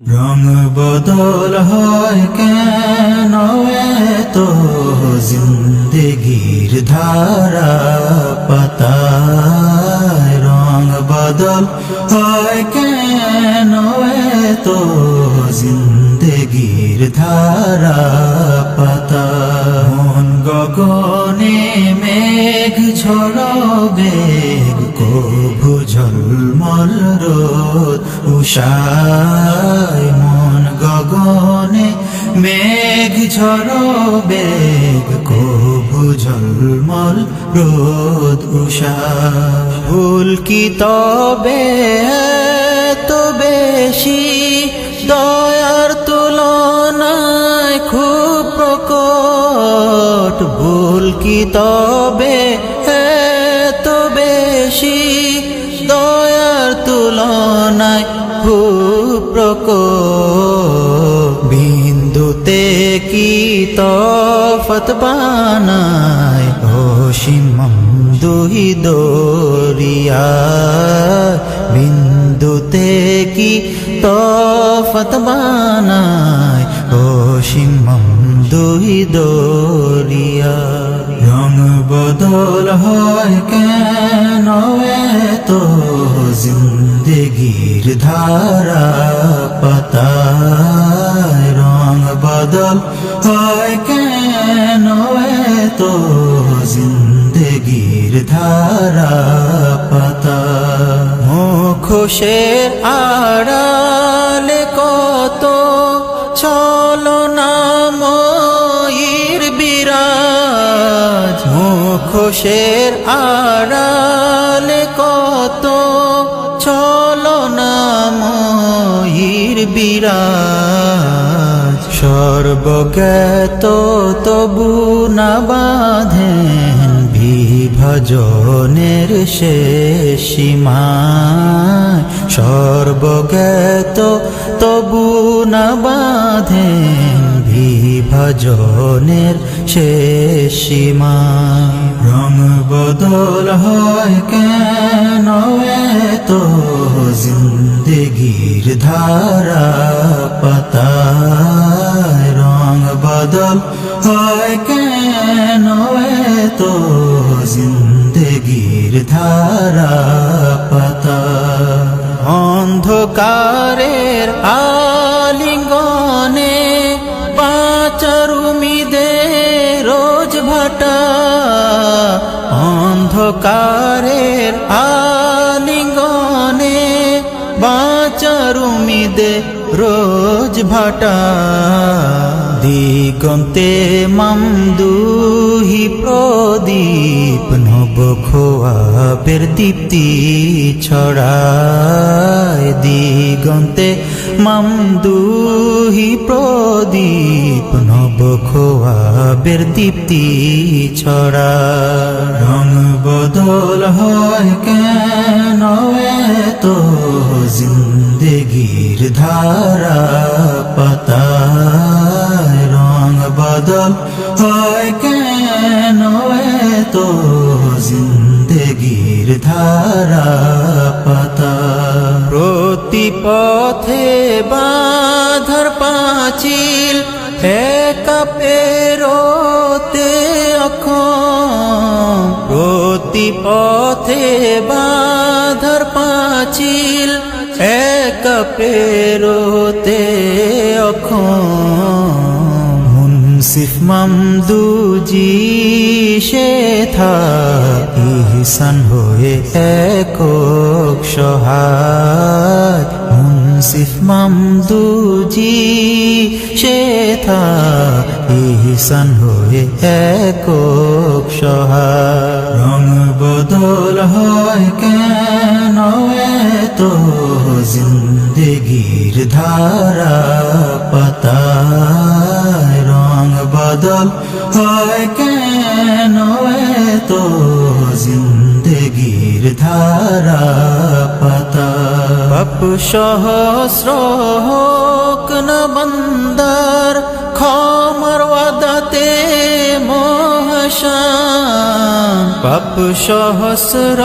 রং বদল হয় কেন তো জিন্দগির ধারা পাতায় রং বদল হয় কেন তো জিন্দগির ধারা পাতায় মন গগনে মেঘ ঝরবে কভু ঝলমল রোদ উষায় মন গগনে মেঘ ঝরবে কভু ঝলমল রোদ উষায় ভুল কি তবে তো বেশি দয়ার তুলনায় খুব প্রকট ভুল কি তবে তো বেশি দয়ার তুলনায় খুব প্রকট বিন্দুতে কি তফাত বানায় অসীম দুই দরিয়া বিন্দুতে কি তফাত বানায় অসীম দুই দরিয়া রং বদল হয় কেন তো জিন্দগির ধারা পাতায় রং বদল হয় কেন তো জিন্দগির ধারা পাতায় মুখোশের আড়ালে কত ছলনাময়ীর বিরাজ মুখোশের আড়ালে কত ছলনাময়ীর বিরাজ সর্বজ্ঞাত তবু না বাঁধেন বিভাজনের শেষ সীমায় সর্বজ্ঞাত তবু না বাঁধেন বিভাজনের শেষ সীমায় রং বদল হয় কেন তো জিন্দগির ধারা পাতায় রং বদল হয় কেন তো জিন্দগির ধারা পাতায় অন্ধকারের আলিঙ্গনে বাঁচার উমিদে রোজ ভাটা অন্ধকারের আলিঙ্গনে বাঁচার উমিদে রোজ ভাটা দিগন্তে মামদুহি প্রদীপ নব খোয়াবের দীপ্তি ছড়ায় দিগন্তে মামদুহি প্রদীপ নব খোয়াবের দীপ্তি ছড়ায় রং বদল হয় কেন তো জিন্দগির ধারা পাতায় রং বদল হয় কেন তো জিন্দগির ধারা পাতায় প্রতি পথে বাধার পাঁচিল একা পেরোতে অক্ষম প্রতি পথে বাধার পাঁচিল একা পেরোতে অক্ষম মুনসিফ মামদুজি সে থা ইহসান হয়ে একক সহায় মুনসিফ মামদুজি সে থা ইহসান হয়ে একক সহায় রং বদল হয় কেন তো জিন্দগির ধারা পাতায় রং বদল হয় কেন তো জিন্দগির ধারা পাতায় পাপ সহস্র হোক না বান্দার ক্ষমার ওয়াদাতে মহাশান পাপ সহস্র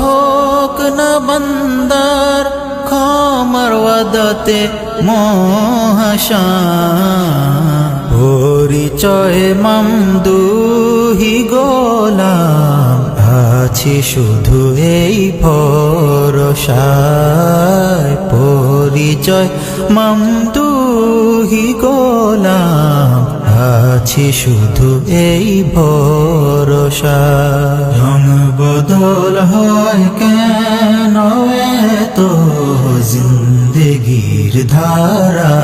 হোক না বান্দার ক্ষমা ক্ষমার ওয়াদাতে মহাশান পরিচয় মামদুহি গোলাম আছি শুধু এই ভরসায় পরিচয় মামদুহি গোলাম আছি শুধু এই ভরসা রং বদল হয় কেন তো জিন্দগির ধারা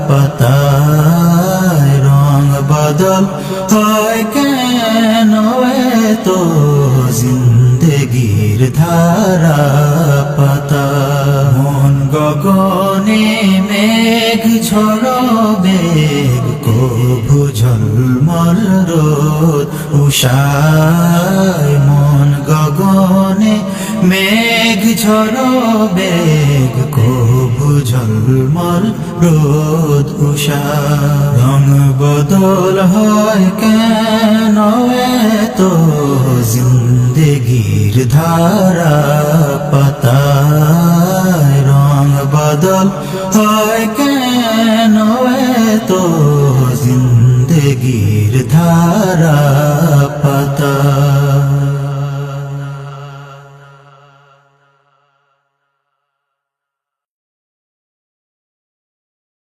পাতায় রং বদল হয় কেন তো জিন্দগির ধারা পাতা মন গগনে মেঘ ঝড় বেগ কভু ঝলমল রোদ উষায় মন গগনে মেঘ ঝড় বেগ কভু ঝলমল রোদ উষায় রং বদল হয় কেন তো জিন্দগির ধারা পাতায় রং বদল হয় কেন তো জিন্দগির ধারা পাতা